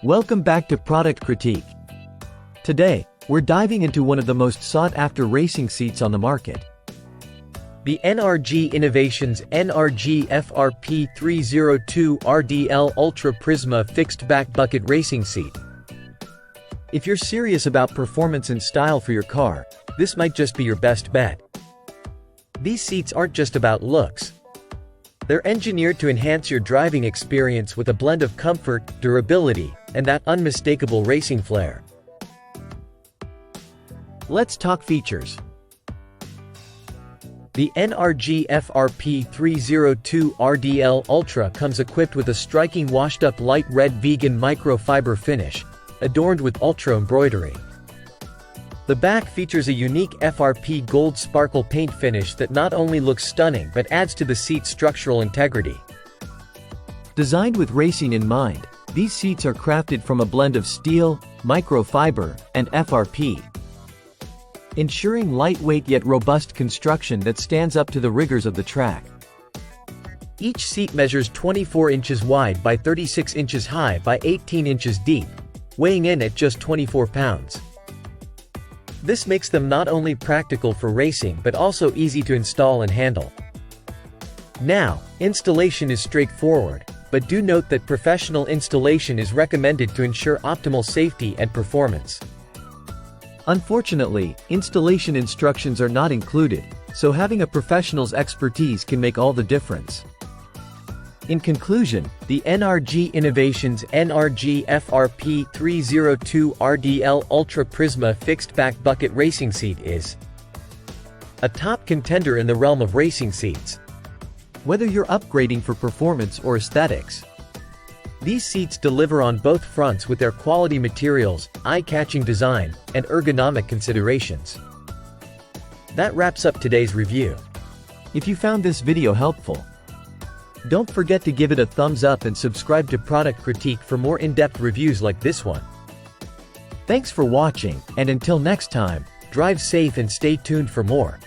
Welcome back to Product Critique. Today, we're diving into one of the most sought-after racing seats on the market. The NRG Innovations NRG-FRP-302RDL-ULTRA Prisma Fixed Back Bucket Racing Seat. If you're serious about performance and style for your car, this might just be your best bet. These seats aren't just about looks. They're engineered to enhance your driving experience with a blend of comfort, durability, and that unmistakable racing flair. Let's talk features. The NRG-FRP-302RDL-ULTRA comes equipped with a striking washed-up light red vegan microfiber finish, adorned with ultra embroidery. The back features a unique FRP gold sparkle paint finish that not only looks stunning but adds to the seat's structural integrity. Designed with racing in mind, these seats are crafted from a blend of steel, microfiber, and FRP, ensuring lightweight yet robust construction that stands up to the rigors of the track. Each seat measures 24 inches wide by 36 inches high by 18 inches deep, weighing in at just 24 pounds. This makes them not only practical for racing but also easy to install and handle. Now, installation is straightforward, but do note that professional installation is recommended to ensure optimal safety and performance. Unfortunately, installation instructions are not included, so having a professional's expertise can make all the difference. In conclusion, the NRG Innovations NRG-FRP-302RDL-ULTRA Prisma Fixed Back Bucket Racing Seat is a top contender in the realm of racing seats. Whether you're upgrading for performance or aesthetics, these seats deliver on both fronts with their quality materials, eye-catching design, and ergonomic considerations. That wraps up today's review. If you found this video helpful, don't forget to give it a thumbs up and subscribe to Product Critique for more in-depth reviews like this one. Thanks for watching, and until next time, drive safe and stay tuned for more.